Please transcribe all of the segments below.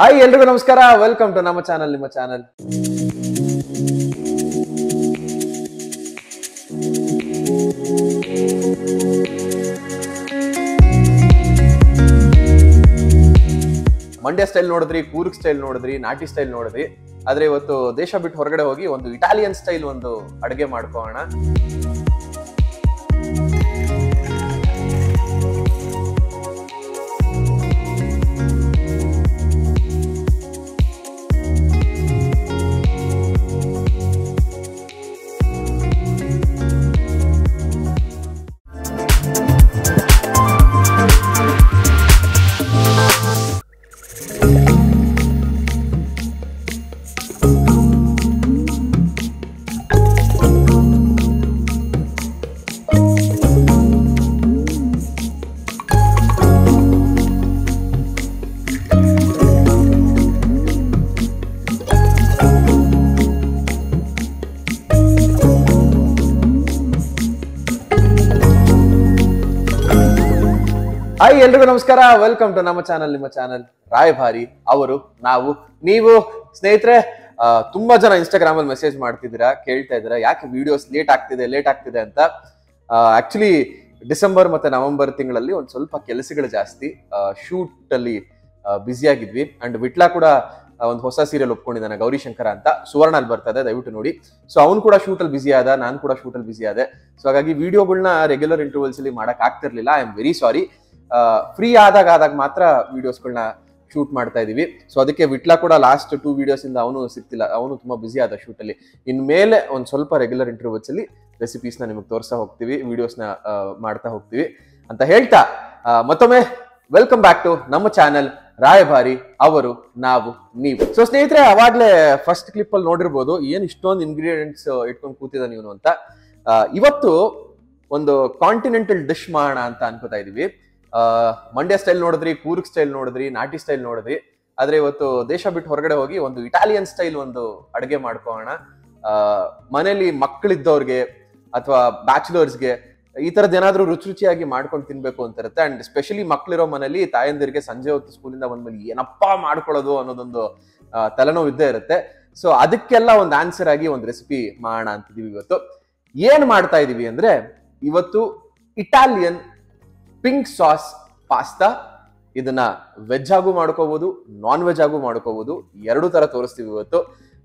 Hi ಎಲ್ರಿಗೂ ನಮಸ್ಕಾರ, welcome to ನಮ್ಮ ಚಾನಲ್, ನಿಮ್ಮ ಚಾನಲ್. ಮಂಡ್ಯ ಸ್ಟೈಲ್ ನೋಡಿದ್ರಿ, ಕೂರ್ಗ್ ಸ್ಟೈಲ್ ನೋಡಿದ್ರಿ, ನಾಟಿ ಸ್ಟೈಲ್ ನೋಡಿದ್ರಿ. ಆದ್ರೆ ಇವತ್ತು ದೇಶ ಬಿಟ್ಟು ಹೊರಗಡೆ ಹೋಗಿ ಒಂದು ಇಟಾಲಿಯನ್ ಸ್ಟೈಲ್ ಒಂದು ಅಡುಗೆ ಮಾಡ್ಕೋಣ. ಹಾಯ್ ಎಲ್ರಿಗೂ ನಮಸ್ಕಾರ, ವೆಲ್ಕಮ್ ಟು ನಮ್ಮ ಚಾನಲ್, ನಿಮ್ಮ ಚಾನಲ್. ರಾಯಭಾರಿ ಅವರು, ನಾವು, ನೀವು. ಸ್ನೇಹಿತರೆ, ತುಂಬಾ ಜನ ಇನ್ಸ್ಟಾಗ್ರಾಮ್ ಅಲ್ಲಿ ಮೆಸೇಜ್ ಮಾಡ್ತಿದ್ದೀರಾ, ಕೇಳ್ತಾ ಇದ್ದೀರಾ ಯಾಕೆ ವಿಡಿಯೋಸ್ ಲೇಟ್ ಆಗ್ತಿದೆ ಅಂತ. ಆಕ್ಚುಲಿ ಡಿಸೆಂಬರ್ ಮತ್ತೆ ನವೆಂಬರ್ ತಿಂಗಳಲ್ಲಿ ಒಂದ್ ಸ್ವಲ್ಪ ಕೆಲಸಗಳು ಜಾಸ್ತಿ, ಶೂಟ್ ಅಲ್ಲಿ ಬ್ಯುಸಿ ಆಗಿದ್ವಿ. ಅಂಡ್ ವಿಟ್ಲಾ ಕೂಡ ಒಂದು ಹೊಸ ಸೀರಿಯಲ್ ಒಪ್ಕೊಂಡಿದ್ದಾನೆ, ಗೌರಿಶಂಕರ ಅಂತ, ಸುವರ್ಣ ಅಲ್ಲಿ ಬರ್ತದೆ, ದಯವಿಟ್ಟು ನೋಡಿ. ಸೊ ಅವ್ನು ಕೂಡ ಶೂಟ್ ಅಲ್ಲಿ ಬಿಸಿ ಆದ, ನಾನು ಕೂಡ ಶೂಟ್ ಅಲ್ಲಿ ಬಿಸಿ ಆದೆ. ಸೊ ಹಾಗಾಗಿ ವಿಡಿಯೋಗಳನ್ನ ರೆಗ್ಯುಲರ್ ಇಂಟರ್ವಲ್ಸ್ ಅಲ್ಲಿ ಮಾಡಕ್ ಆಗ್ತಿರ್ಲಿಲ್ಲ. I am very sorry. Free ಆದಾಗ ಮಾತ್ರ ವಿಡಿಯೋಸ್ಗಳನ್ನ ಶೂಟ್ ಮಾಡ್ತಾ ಇದೀವಿ. ಸೊ ಅದಕ್ಕೆ ವಿಟ್ಲಾ ಕೂಡ ಲಾಸ್ಟ್ 2 ವಿಡಿಯೋಸ್ ಇಂದ ಅವನು ಸಿಗ್ತಿಲ್ಲ, ಅವನು ತುಂಬಾ ಬಿಸಿ ಆದ ಶೂಟ್ ಅಲ್ಲಿ. ಇನ್ಮೇಲೆ ಒಂದ್ ಸ್ವಲ್ಪ ರೆಗ್ಯುಲರ್ ಇಂಟರ್ವ್ಯೂಸ್ ಅಲ್ಲಿ ರೆಸಿಪೀಸ್ ನ ನಿಮಗೆ ತೋರಿಸ್ತಾ ಹೋಗ್ತೀವಿ, ವಿಡಿಯೋಸ್ ನ ಮಾಡ್ತಾ ಹೋಗ್ತೀವಿ ಅಂತ ಹೇಳ್ತಾ ಮತ್ತೊಮ್ಮೆ ವೆಲ್ಕಮ್ ಬ್ಯಾಕ್ ಟು ನಮ್ಮ ಚಾನಲ್, ರಾಯಭಾರಿ ಅವರು, ನಾವು, ನೀವು. ಸೊ ಸ್ನೇಹಿತರೆ, ಅವಾಗ್ಲೇ ಫಸ್ಟ್ ಕ್ಲಿಪ್ ಅಲ್ಲಿ ನೋಡಿರ್ಬೋದು ಏನ್ ಇಷ್ಟೊಂದು ಇಂಗ್ರೀಡಿಯೆಂಟ್ಸ್ ಇಟ್ಕೊಂಡು ಕೂತಿದ ನೀವು ಅಂತ. ಇವತ್ತು ಒಂದು ಕಾಂಟಿನೆಂಟಲ್ ಡಿಶ್ ಮಾಡೋಣ ಅಂತ ಅನ್ಕೋತಾ ಇದೀವಿ. ಮಂಡ್ಯ ಸ್ಟೈಲ್ ನೋಡಿದ್ರಿ, ಕೂರ್ಗ್ ಸ್ಟೈಲ್ ನೋಡಿದ್ರಿ, ನಾಟಿ ಸ್ಟೈಲ್ ನೋಡಿದ್ರಿ. ಆದ್ರೆ ಇವತ್ತು ದೇಶ ಬಿಟ್ಟು ಹೊರಗಡೆ ಹೋಗಿ ಒಂದು ಇಟಾಲಿಯನ್ ಸ್ಟೈಲ್ ಒಂದು ಅಡುಗೆ ಮಾಡ್ಕೋಣ. ಮನೇಲಿ ಮಕ್ಕಳಿದ್ದವ್ರಿಗೆ ಅಥವಾ ಬ್ಯಾಚುಲರ್ಸ್ಗೆ ಈ ತರದ್ ಏನಾದ್ರು ರುಚಿಯಾಗಿ ಮಾಡ್ಕೊಂಡು ತಿನ್ಬೇಕು ಅಂತ ಇರುತ್ತೆ. ಅಂಡ್ ಸ್ಪೆಷಲಿ ಮಕ್ಳಿರೋ ಮನೇಲಿ ತಾಯಂದಿರಿಗೆ ಸಂಜೆ ಹೊತ್ತು ಸ್ಕೂಲಿಂದ ಬಂದ್ಮೇಲೆ ಏನಪ್ಪಾ ಮಾಡ್ಕೊಳ್ಳೋದು ಅನ್ನೋದೊಂದು ತಲೆನೋವು ಇದ್ದೇ ಇರುತ್ತೆ. ಸೊ ಅದಕ್ಕೆಲ್ಲ ಒಂದು ಆನ್ಸರ್ ಆಗಿ ಒಂದು ರೆಸಿಪಿ ಮಾಡೋಣ ಅಂತಿದೀವಿ. ಇವತ್ತು ಏನ್ ಮಾಡ್ತಾ ಇದೀವಿ ಅಂದ್ರೆ, ಇವತ್ತು ಇಟಾಲಿಯನ್ ಪಿಂಕ್ ಸಾಸ್ ಪಾಸ್ತಾ. ಇದನ್ನ ವೆಜ್ ಆಗು ಮಾಡ್ಕೋಬಹುದು, ನಾನ್ ವೆಜ್ ಆಗು ಮಾಡ್ಕೋಬಹುದು, ಎರಡು ತರ ತೋರಿಸ್ತೀವಿ ಇವತ್ತು.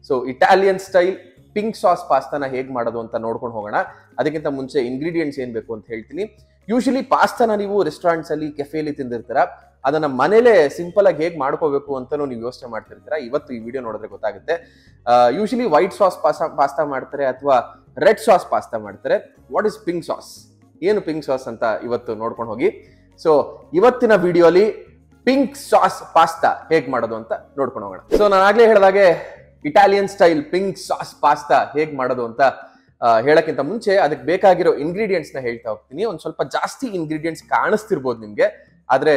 So Italian style pink sauce ಪಾಸ್ತಾನ ಹೇಗ್ ಮಾಡೋದು ಅಂತ ನೋಡ್ಕೊಂಡು ಹೋಗೋಣ. ಅದಕ್ಕಿಂತ ಮುಂಚೆ ಇಂಗ್ರೀಡಿಯೆಂಟ್ಸ್ ಏನ್ ಬೇಕು ಅಂತ ಹೇಳ್ತೀನಿ. ಯೂಶಲಿ ಪಾಸ್ತಾನ ನೀವು ರೆಸ್ಟೋರೆಂಟ್ಸ್ ಅಲ್ಲಿ, ಕೆಫೆಲಿ ತಿಂದಿರ್ತೀರ. ಅದನ್ನ ಮನೇಲೆ ಸಿಂಪಲ್ ಆಗಿ ಹೇಗ್ ಮಾಡ್ಕೋಬೇಕು ಅಂತಾನು ನೀವು ಯೋಚನೆ ಮಾಡ್ತಿರ್ತೀರಾ. ಇವತ್ತು ಈ ವಿಡಿಯೋ ನೋಡಿದ್ರೆ ಗೊತ್ತಾಗುತ್ತೆ. ಯೂಶಲಿ ವೈಟ್ ಸಾಸ್ ಪಾಸ್ತಾ ಮಾಡ್ತಾರೆ ಅಥವಾ ರೆಡ್ ಸಾಸ್ ಪಾಸ್ತಾ ಮಾಡ್ತಾರೆ. ವಾಟ್ ಇಸ್ ಪಿಂಕ್ ಸಾಸ್, ಏನು ಪಿಂಕ್ ಸಾಸ್ ಅಂತ ಇವತ್ತು ನೋಡ್ಕೊಂಡು ಹೋಗಿ. ಸೊ ಇವತ್ತಿನ ವಿಡಿಯೋಲಿ ಪಿಂಕ್ ಸಾಸ್ ಪಾಸ್ತಾ ಹೇಗ್ ಮಾಡೋದು ಅಂತ ನೋಡ್ಕೊಂಡು ಹೋಗೋಣ. ಸೊ ನಾನು ಆಗ್ಲೇ ಹೇಳಿದಾಗೆ Italian style pink sauce pasta ಹೇಗ್ ಮಾಡೋದು ಅಂತ ಹೇಳಕ್ಕಿಂತ ಮುಂಚೆ ಅದಕ್ಕೆ ಬೇಕಾಗಿರೋ ಇಂಗ್ರೀಡಿಯೆಂಟ್ಸ್ ನ ಹೇಳ್ತಾ ಹೋಗ್ತೀನಿ. ಒಂದ್ ಸ್ವಲ್ಪ ಜಾಸ್ತಿ ಇಂಗ್ರೀಡಿಯೆಂಟ್ಸ್ ಕಾಣಿಸ್ತಿರ್ಬೋದು ನಿಮ್ಗೆ, ಆದ್ರೆ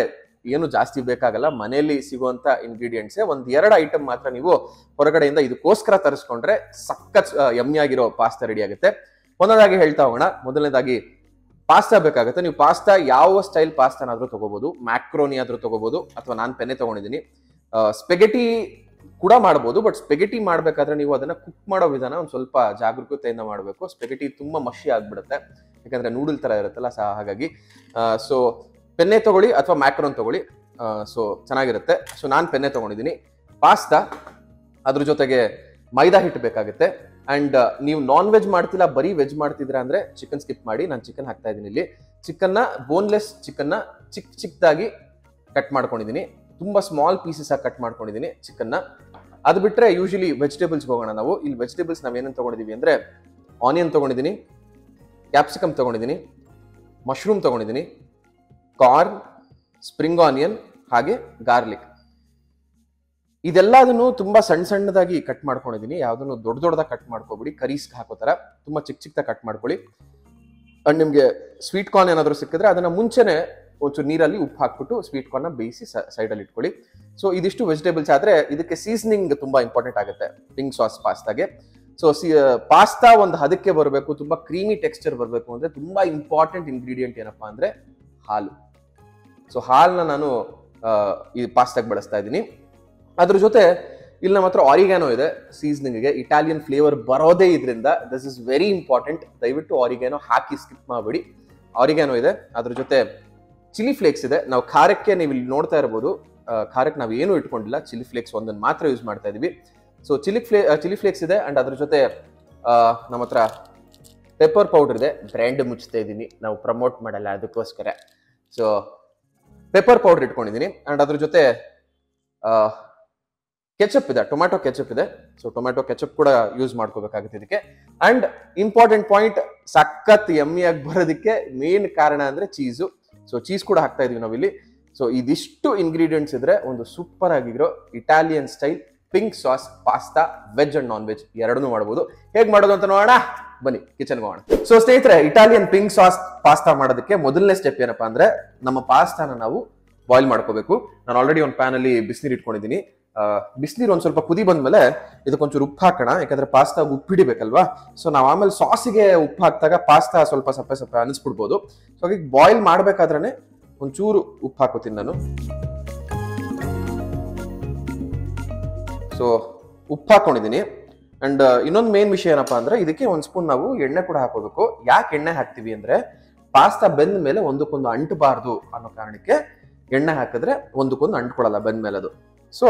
ಏನು ಜಾಸ್ತಿ ಬೇಕಾಗಲ್ಲ. ಮನೆಯಲ್ಲಿ ಸಿಗುವಂತ ಇಂಗ್ರೀಡಿಯೆಂಟ್ಸ್ ಒಂದ್ 2 ಐಟಮ್ ಮಾತ್ರ ನೀವು ಹೊರಗಡೆಯಿಂದ ಇದಕ್ಕೋಸ್ಕರ ತರಿಸ್ಕೊಂಡ್ರೆ ಸಖತ್ ಯಮ್ಮಿ ಆಗಿರೋ ಪಾಸ್ತಾ ರೆಡಿ ಆಗುತ್ತೆ. ಒಂದೊಂದಾಗಿ ಹೇಳ್ತಾ ಹೋಗೋಣ. ಮೊದಲನೇದಾಗಿ ಪಾಸ್ತಾ ಬೇಕಾಗುತ್ತೆ. ನೀವು ಪಾಸ್ತಾ ಯಾವ ಸ್ಟೈಲ್ ಪಾಸ್ತಾನಾದ್ರೂ ತಗೋಬಹುದು, ಮ್ಯಾಕ್ರೋನಿ ಆದ್ರೂ ತಗೋಬಹುದು, ಅಥವಾ ನಾನು ಪೆನ್ನೆ ತಗೊಂಡಿದ್ದೀನಿ. ಸ್ಪೆಗೆಟಿ ಕೂಡ ಮಾಡಬಹುದು, ಬಟ್ ಸ್ಪೆಗೆಟಿ ಮಾಡ್ಬೇಕಾದ್ರೆ ನೀವು ಅದನ್ನ ಕುಕ್ ಮಾಡೋ ವಿಧಾನ ಒಂದ್ ಸ್ವಲ್ಪ ಜಾಗರೂಕತೆಯಿಂದ ಮಾಡಬೇಕು. ಸ್ಪೆಗೆಟಿ ತುಂಬಾ ಮಷಿ ಆಗ್ಬಿಡುತ್ತೆ, ಯಾಕಂದ್ರೆ ನೂಡಲ್ ತರ ಇರುತ್ತಲ್ಲ, ಹಾಗಾಗಿ. ಸೊ ಪೆನ್ನೆ ತಗೊಳ್ಳಿ ಅಥವಾ ಮ್ಯಾಕ್ರೋನ್ ತಗೊಳ್ಳಿ, ಸೊ ಚೆನ್ನಾಗಿರುತ್ತೆ. ಸೊ ನಾನು ಪೆನ್ನೆ ತಗೊಂಡಿದ್ದೀನಿ. ಪಾಸ್ತಾ, ಅದ್ರ ಜೊತೆಗೆ ಮೈದಾ ಹಿಟ್ಟು ಬೇಕಾಗುತ್ತೆ. ಅಂಡ್ ನೀವು ನಾನ್ ವೆಜ್ ಮಾಡ್ತಿಲ್ಲ, ಬರೀ ವೆಜ್ ಮಾಡ್ತಿದ್ರ ಅಂದ್ರೆ ಚಿಕನ್ ಸ್ಕಿಪ್ ಮಾಡಿ, ನಾನು ಚಿಕನ್ ಹಾಕ್ತಾ ಇದ್ದೀನಿ ಇಲ್ಲಿ. ಚಿಕನ್ನ ಬೋನ್ಲೆಸ್ ಚಿಕನ್ನ ಚಿಕ್ಕದಾಗಿ ಕಟ್ ಮಾಡ್ಕೊಂಡಿದ್ದೀನಿ, ತುಂಬಾ ಸ್ಮಾಲ್ ಪೀಸಸ್ ಆಗಿ ಕಟ್ ಮಾಡ್ಕೊಂಡಿದ್ದೀನಿ ಚಿಕನ್ನ. ಅದು ಬಿಟ್ರೆ ಯೂಶಲಿ ವೆಜಿಟೇಬಲ್ಸ್ ಹೋಗೋಣ ನಾವು. ಇಲ್ಲಿ ವೆಜಿಟೇಬಲ್ಸ್ ನಾವೇನೇನು ತಗೊಂಡಿದೀವಿ ಅಂದ್ರೆ, ಆನಿಯನ್ ತಗೊಂಡಿದ್ದೀನಿ, ಕ್ಯಾಪ್ಸಿಕಮ್ ತಗೊಂಡಿದ್ದೀನಿ, ಮಶ್ರೂಮ್ ತಗೊಂಡಿದ್ದೀನಿ, ಕಾರ್ನ್, ಸ್ಪ್ರಿಂಗ್ ಆನಿಯನ್, ಹಾಗೆ ಗಾರ್ಲಿಕ್. ಇದೆಲ್ಲದನ್ನು ತುಂಬಾ ಸಣ್ಣದಾಗಿ ಕಟ್ ಮಾಡ್ಕೊಂಡಿದ್ದೀನಿ. ಯಾವ್ದನ್ನು ದೊಡ್ಡದಾಗಿ ಕಟ್ ಮಾಡ್ಕೋಬಿಡಿ, ಕರೀಸ್ಗೆ ಹಾಕೋತರ ತುಂಬಾ ಚಿಕ್ಕದಾಗಿ ಕಟ್ ಮಾಡ್ಕೊಳ್ಳಿ. ಅಂಡ್ ನಿಮ್ಗೆ ಸ್ವೀಟ್ ಕಾರ್ನ್ ಏನಾದ್ರು ಸಿಕ್ಕಿದ್ರೆ ಅದನ್ನ ಮುಂಚೆನೆ ಒಂಚೂರು ನೀರಲ್ಲಿ ಉಪ್ಪು ಹಾಕ್ಬಿಟ್ಟು ಸ್ವೀಟ್ ಕಾರ್ನ್ ಬೇಯಿಸಿ ಸೈಡಲ್ಲಿ ಇಟ್ಕೊಳ್ಳಿ. ಸೊ ಇದಿಷ್ಟು ವೆಜಿಟೇಬಲ್ಸ್. ಆದ್ರೆ ಇದಕ್ಕೆ ಸೀಸನಿಂಗ್ ತುಂಬಾ ಇಂಪಾರ್ಟೆಂಟ್ ಆಗುತ್ತೆ ಪಿಂಕ್ ಸಾಸ್ ಪಾಸ್ತಾಗೆ. ಸೊ ಪಾಸ್ತಾ ಒಂದು ಹದಕ್ಕೆ ಬರಬೇಕು, ತುಂಬಾ ಕ್ರೀಮಿ ಟೆಕ್ಸ್ಚರ್ ಬರಬೇಕು ಅಂದ್ರೆ ತುಂಬಾ ಇಂಪಾರ್ಟೆಂಟ್ ಇಂಗ್ರೀಡಿಯೆಂಟ್ ಏನಪ್ಪಾ ಅಂದ್ರೆ ಹಾಲು. ಸೊ ಹಾಲನ್ನ ನಾನು ಈ ಪಾಸ್ತಾಗೆ ಬಳಸ್ತಾ ಇದ್ದೀನಿ. ಅದ್ರ ಜೊತೆ ಇಲ್ಲಿ ನಮ್ಮ ಹತ್ರ ಆರಿಗ್ಯಾನೋ ಇದೆ ಸೀಸನಿಂಗ್ಗೆ, ಇಟಾಲಿಯನ್ ಫ್ಲೇವರ್ ಬರೋದೇ ಇದರಿಂದ. This is very important. ದಯವಿಟ್ಟು ಆರಿಗ್ಯಾನೋ ಹಾಕಿ ಸ್ಕಿಪ್ ಮಾಡಬೇಡಿ. ಆರಿಗ್ಯಾನೋ ಇದೆ, ಅದ್ರ ಜೊತೆ ಚಿಲ್ಲಿ ಫ್ಲೇಕ್ಸ್ ಇದೆ. ನಾವು ಖಾರಕ್ಕೆ ನೀವು ಇಲ್ಲಿ ನೋಡ್ತಾ ಇರ್ಬೋದು, ಖಾರಕ್ಕೆ ನಾವು ಏನೂ ಇಟ್ಕೊಂಡಿಲ್ಲ, ಚಿಲ್ಲಿ ಫ್ಲೇಕ್ಸ್ ಒಂದನ್ನು ಮಾತ್ರ ಯೂಸ್ ಮಾಡ್ತಾ ಇದೀವಿ. ಸೊ ಚಿಲ್ಲಿ ಫ್ಲೇಕ್ಸ್ ಇದೆ. ಅಂಡ್ ಅದ್ರ ಜೊತೆ ನಮ್ಮ ಹತ್ರ ಪೆಪ್ಪರ್ ಪೌಡರ್ ಇದೆ. ಬ್ರ್ಯಾಂಡ್ ಮುಚ್ತಾ ಇದ್ದೀನಿ, ನಾವು ಪ್ರಮೋಟ್ ಮಾಡಲ್ಲ ಅದಕ್ಕೋಸ್ಕರ. ಸೊ ಪೆಪ್ಪರ್ ಪೌಡರ್ ಇಟ್ಕೊಂಡಿದ್ದೀನಿ. ಅಂಡ್ ಅದ್ರ ಜೊತೆ ಕೆಚಪ್ ಇದೆ, ಟೊಮ್ಯಾಟೊ ಕೆಚಪ್ ಇದೆ. ಸೊ ಟೊಮ್ಯಾಟೊ ಕೆಚಪ್ ಕೂಡ ಯೂಸ್ ಮಾಡ್ಕೋಬೇಕಾಗುತ್ತೆ ಇದಕ್ಕೆ. ಅಂಡ್ ಇಂಪಾರ್ಟೆಂಟ್ ಪಾಯಿಂಟ್, ಸಖತ್ ಯಮ್ಮಿಯಾಗಿ ಬರೋದಕ್ಕೆ ಮೇನ್ ಕಾರಣ ಅಂದ್ರೆ ಚೀಸು. ಸೊ ಚೀಸ್ ಕೂಡ ಹಾಕ್ತಾ ಇದೀವಿ ನಾವಿಲ್ಲಿ. ಸೊ ಇದಿಷ್ಟು ಇಂಗ್ರೀಡಿಯೆಂಟ್ಸ್ ಇದ್ರೆ ಒಂದು ಸೂಪರ್ ಆಗಿರೋ Italian style pink sauce pasta, veg and non veg ಎರಡನ್ನೂ ಮಾಡಬಹುದು. ಹೇಗ್ ಮಾಡೋದು ಅಂತ ನೋಡೋಣ, ಬನ್ನಿ ಕಿಚನ್ಗೆ ಹೋಗೋಣ. ಸೊ ಸ್ನೇಹಿತರೆ, ಇಟಾಲಿಯನ್ ಪಿಂಕ್ ಸಾಸ್ ಪಾಸ್ತಾ ಮಾಡೋದಕ್ಕೆ ಮೊದಲನೇ ಸ್ಟೆಪ್ ಏನಪ್ಪಾ ಅಂದ್ರೆ, ನಮ್ಮ ಪಾಸ್ತಾನ ನಾವು ಬಾಯ್ಲ್ ಮಾಡ್ಕೋಬೇಕು. ನಾನು ಆಲ್ರೆಡಿ ಒಂದು ಪ್ಯಾನ್ ಅಲ್ಲಿ ಬಿಸಿನೀರು ಇಟ್ಕೊಂಡಿದ್ದೀನಿ. ಬಿಸಿನೀರು ಒಂದ್ ಸ್ವಲ್ಪ ಕುದಿ ಬಂದ್ಮೇಲೆ ಇದಕ್ಕೊಂಚೂರು ಉಪ್ಪು ಹಾಕೋಣ, ಯಾಕಂದ್ರೆ ಪಾಸ್ತಾ ಉಪ್ಪಿಡಿಬೇಕಲ್ವಾ. ಸೊ ನಾವು ಆಮೇಲೆ ಸಾಸಿಗೆ ಉಪ್ಪು ಹಾಕಿದಾಗ ಪಾಸ್ತಾ ಸ್ವಲ್ಪ ಸಪ್ಪೆ ಸಪ್ಪೆ ಅನಿಸ್ಬಿಡ್ಬೋದು. ಸೊ ಹಾಗಾಗಿ ಬಾಯ್ಲ್ ಮಾಡ್ಬೇಕಾದ್ರೆ ಒಂಚೂರು ಉಪ್ಪು ಹಾಕೋತೀನಿ ನಾನು. ಸೊ ಉಪ್ಪು ಹಾಕೊಂಡಿದ್ದೀನಿ. ಅಂಡ್ ಇನ್ನೊಂದು ಮೇನ್ ವಿಷಯ ಏನಪ್ಪಾ ಅಂದ್ರೆ, ಇದಕ್ಕೆ ಒಂದ್ ಸ್ಪೂನ್ ನಾವು ಎಣ್ಣೆ ಕೂಡ ಹಾಕೋಬೇಕು. ಯಾಕೆ ಎಣ್ಣೆ ಹಾಕ್ತಿವಿ ಅಂದ್ರೆ, ಪಾಸ್ತಾ ಬೆಂದ ಮೇಲೆ ಒಂದಕ್ಕೊಂದು ಅಂಟಬಾರ್ದು ಅನ್ನೋ ಕಾರಣಕ್ಕೆ ಎಣ್ಣೆ ಹಾಕಿದ್ರೆ ಒಂದಕ್ಕೊಂದು ಅಂಟ್ಕೊಳಲ್ಲ ಬೆಂದ ಮೇಲೆ ಅದು. ಸೊ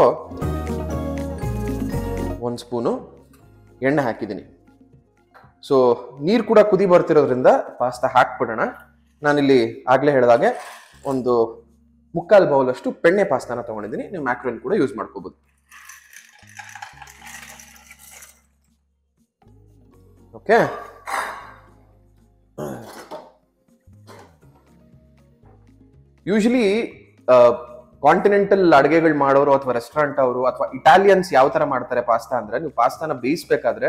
ಒಂದ್ ಸ್ಪೂನು ಎಣ್ಣೆ ಹಾಕಿದ್ದೀನಿ. ಸೊ ನೀರು ಕೂಡ ಕುದಿ ಬರ್ತಿರೋದ್ರಿಂದ ಪಾಸ್ತಾ ಹಾಕ್ಬಿಡೋಣ. ನಾನಿಲ್ಲಿ ಆಗ್ಲೇ ಹೇಳಿದಾಗೆ ಒಂದು 3/4 ಬೌಲ್ ಅಷ್ಟು ಬೆಣ್ಣೆ ಪಾಸ್ತಾನ ತಗೊಂಡಿದ್ದೀನಿ. ನೀವು ಮ್ಯಾಕ್ರೋನ್ ಕೂಡ ಯೂಸ್ ಮಾಡ್ಕೋಬಹುದು. ಓಕೆ, ಯೂಶಲಿ ಕಾಂಟಿನೆಂಟಲ್ ಅಡುಗೆಗಳು ಮಾಡೋರು ಅಥವಾ ರೆಸ್ಟೋರೆಂಟ್ ಅವರು ಅಥವಾ ಇಟಾಲಿಯನ್ಸ್ ಯಾವ ತರ ಮಾಡ್ತಾರೆ ಪಾಸ್ತಾ ಅಂದ್ರೆ, ನೀವು ಪಾಸ್ತಾನ ಬೇಯಿಸ್ಬೇಕಾದ್ರೆ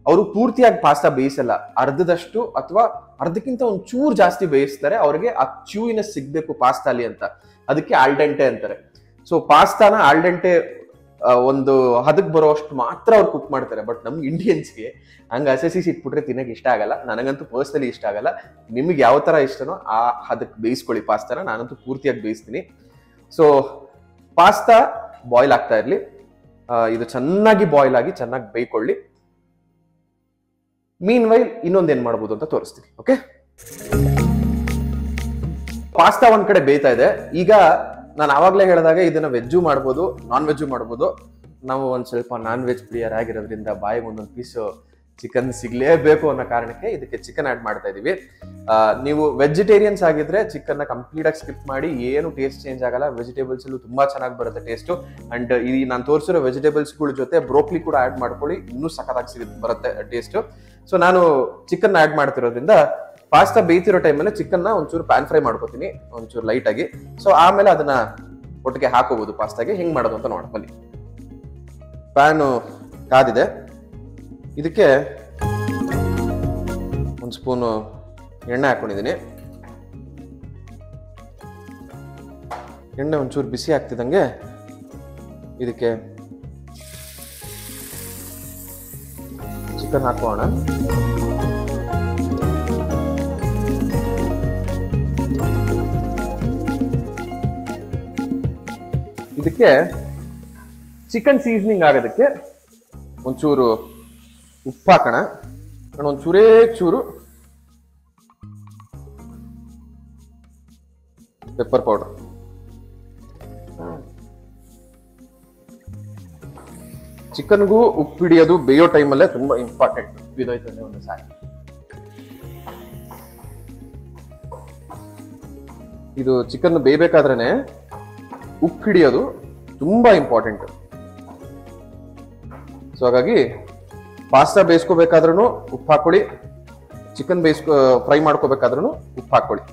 ಅವರು ಪೂರ್ತಿಯಾಗಿ ಪಾಸ್ತಾ ಬೇಯಿಸಲ್ಲ, ಅರ್ಧದಷ್ಟು ಅಥವಾ ಅರ್ಧಕ್ಕಿಂತ ಒಂದು ಚೂರು ಜಾಸ್ತಿ ಬೇಯಿಸ್ತಾರೆ. ಅವ್ರಿಗೆ ಆ ಚ್ಯೂಯಿನೆಸ್ ಸಿಗ್ಬೇಕು ಪಾಸ್ತಾಲಿ ಅಂತ, ಅದಕ್ಕೆ ಆಲ್ಡೆಂಟೆ ಅಂತಾರೆ. ಸೊ ಪಾಸ್ತಾನ ಆಲ್ಡೆಂಟೆ ಒಂದು ಹದಕ್ ಬರೋಷ್ಟು ಮಾತ್ರ ಅವ್ರು ಕುಕ್ ಮಾಡ್ತಾರೆ. ಬಟ್ ನಮ್ಗೆ ಇಂಡಿಯನ್ಸ್ಗೆ ಹಂಗ ಹಸಿ ಇಟ್ಬಿಟ್ರೆ ತಿನ್ನಕ್ಕೆ ಇಷ್ಟ ಆಗಲ್ಲ. ನನಗಂತೂ ಪರ್ಸನಲಿ ಇಷ್ಟ ಆಗಲ್ಲ. ನಿಮ್ಗೆ ಯಾವ ತರ ಇಷ್ಟನೋ ಆ ಹದಕ್ ಬೇಯಿಸ್ಕೊಳ್ಳಿ ಪಾಸ್ತಾನ. ನಾನಂತೂ ಪೂರ್ತಿಯಾಗಿ ಬೇಯಿಸ್ತೀನಿ. ಸೊ ಪಾಸ್ತಾ ಬಾಯ್ಲ್ ಆಗ್ತಾ ಇರ್ಲಿ, ಇದು ಚೆನ್ನಾಗಿ ಬಾಯ್ಲ್ ಆಗಿ ಚೆನ್ನಾಗಿ ಬೇಯ್ಕೊಳ್ಳಿ. ಮೀನ್ ವೈಲ್ ಇನ್ನೊಂದೇನ್ ಮಾಡ್ಬೋದು ಅಂತ ತೋರಿಸ್ತೀನಿ. ಓಕೆ, ಪಾಸ್ತಾ ಒಂದ್ ಕಡೆ ಬೇಯ್ತಾ ಇದೆ. ಈಗ ನಾನು ಆವಾಗಲೇ ಹೇಳಿದಾಗ ಇದನ್ನ ವೆಜ್ಜು ಮಾಡ್ಬೋದು, ನಾನ್ ವೆಜ್ಜು ಮಾಡ್ಬೋದು. ನಾವು ಒಂದ್ ಸ್ವಲ್ಪ ನಾನ್ ವೆಜ್ ಪ್ರಿಯರ್ ಆಗಿರೋದ್ರಿಂದ ಬಾಯಿಗೆ ಒಂದೊಂದು ಪೀಸು ಚಿಕನ್ ಸಿಗ್ಲೇಬೇಕು ಅನ್ನೋ ಕಾರಣಕ್ಕೆ ಇದಕ್ಕೆ ಚಿಕನ್ ಆಡ್ ಮಾಡ್ತಾ ಇದೀವಿ. ನೀವು ವೆಜಿಟೇರಿಯನ್ಸ್ ಆಗಿದ್ರೆ ಚಿಕನ್ ಕಂಪ್ಲೀಟ್ ಆಗಿ ಸ್ಕಿಪ್ ಮಾಡಿ, ಏನು ಟೇಸ್ಟ್ ಚೇಂಜ್ ಆಗಲ್ಲ. ವೆಜಿಟೇಬಲ್ಸ್ ಅಲ್ಲೂ ತುಂಬಾ ಚೆನ್ನಾಗಿ ಬರುತ್ತೆ ಟೇಸ್ಟ್. ಅಂಡ್ ಈ ನಾನು ತೋರಿಸಿರೋ ವೆಜಿಟೇಬಲ್ಸ್ ಗಳ ಜೊತೆ ಬ್ರೋಕ್ಲಿ ಕೂಡ ಆಡ್ ಮಾಡ್ಕೊಳ್ಳಿ, ಇನ್ನೂ ಸಖತ್ತಾಗಿ ಬರುತ್ತೆ ಟೇಸ್ಟ್. ಸೊ ನಾನು ಚಿಕನ್ ಆಡ್ ಮಾಡ್ತಿರೋದ್ರಿಂದ ಪಾಸ್ತಾ ಬೇಯ್ತಿರೋ ಟೈಮಲ್ಲಿ ಚಿಕನ್ ನ ಒಂಚೂರು ಪ್ಯಾನ್ ಫ್ರೈ ಮಾಡ್ಕೋತೀನಿ, ಒಂಚೂರು ಲೈಟ್ ಆಗಿ. ಸೊ ಆಮೇಲೆ ಅದನ್ನ ಒಟ್ಟಿಗೆ ಹಾಕೋಬಹುದು ಪಾಸ್ತಾಗೆ. ಹೆಂಗ್ ಮಾಡೋದು ಅಂತ ನೋಡೋಣ ಬನ್ನಿ. ಪ್ಯಾನು ಕಾದಿದೆ, ಇದಕ್ಕೆ ಒಂದು ಸ್ಪೂನು ಎಣ್ಣೆ ಹಾಕೊಂಡಿದ್ದೀನಿ. ಎಣ್ಣೆ ಒಂಚೂರು ಬಿಸಿ ಆಗ್ತಿದ್ದಂಗೆ ಇದಕ್ಕೆ ಚಿಕನ್ ಹಾಕೋಣ. ಇದಕ್ಕೆ ಚಿಕನ್ ಸೀಸನಿಂಗ್ ಆಗೋದಕ್ಕೆ ಒಂಚೂರು ಉಪ್ಪು ಹಾಕೋಣ. ಒಂಚೂರೇ ಚೂರು ಪೆಪ್ಪರ್ ಪೌಡರ್. ಚಿಕನ್ಗೂ ಉಪ್ಪು ಹಿಡಿಯೋದು ಬೇಯೋ ಟೈಮಲ್ಲೇ ತುಂಬಾ ಇಂಪಾರ್ಟೆಂಟ್. ಬಿದೋಯ್ತದೆ ಒಂದು ಸಾರಿ. ಇದು ಚಿಕನ್ ಬೇಯಬೇಕಾದ್ರೇನೆ ಉಪ್ಪು ಹಿಡಿಯೋದು ತುಂಬಾ ಇಂಪಾರ್ಟೆಂಟ್. ಸೊ ಹಾಗಾಗಿ ಪಾಸ್ತಾ ಬೇಯಿಸ್ಕೋಬೇಕಾದ್ರೂ ಉಪ್ಪು ಹಾಕೊಳ್ಳಿ, ಚಿಕನ್ ಫ್ರೈ ಮಾಡ್ಕೋಬೇಕಾದ್ರೂ ಉಪ್ಪು ಹಾಕೊಳ್ಳಿ.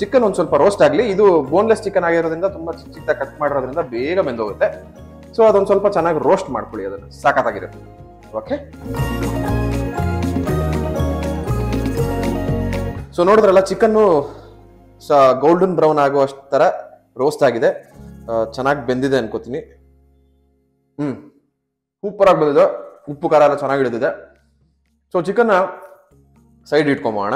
ಚಿಕನ್ ಒಂದ್ ಸ್ವಲ್ಪ ರೋಸ್ಟ್ ಆಗ್ಲಿ. ಇದು ಬೋನ್ಲೆಸ್ ಚಿಕನ್ ಆಗಿರೋದ್ರಿಂದ ತುಂಬಾ ಚಿಕ್ಕ ಕಟ್ ಮಾಡಿರೋದ್ರಿಂದ ಬೇಗ ಬೆಂದೋಗುತ್ತೆ. ಸೊ ಅದೊಂದು ಸ್ವಲ್ಪ ಚೆನ್ನಾಗಿ ರೋಸ್ಟ್ ಮಾಡ್ಕೊಳ್ಳಿ, ಅದನ್ನು ಸಾಕಾಗಿರುತ್ತೆ. ಓಕೆ, ಸೊ ನೋಡಿದ್ರಲ್ಲ, ಚಿಕನ್ನು ಗೋಲ್ಡನ್ ಬ್ರೌನ್ ಆಗೋ ಅಷ್ಟು ತರ ರೋಸ್ಟ್ ಆಗಿದೆ, ಚೆನ್ನಾಗಿ ಬೆಂದಿದೆ ಅನ್ಕೋತೀನಿ. ಸೂಪರ್ ಆಗಿ ಬಂದಿದೆ, ಉಪ್ಪು ಖಾರ ಎಲ್ಲ ಚೆನ್ನಾಗಿ ಹಿಡಿದಿದೆ. ಸೊ ಚಿಕನ್ ಸೈಡ್ ಇಟ್ಕೊಂಬೋಣ.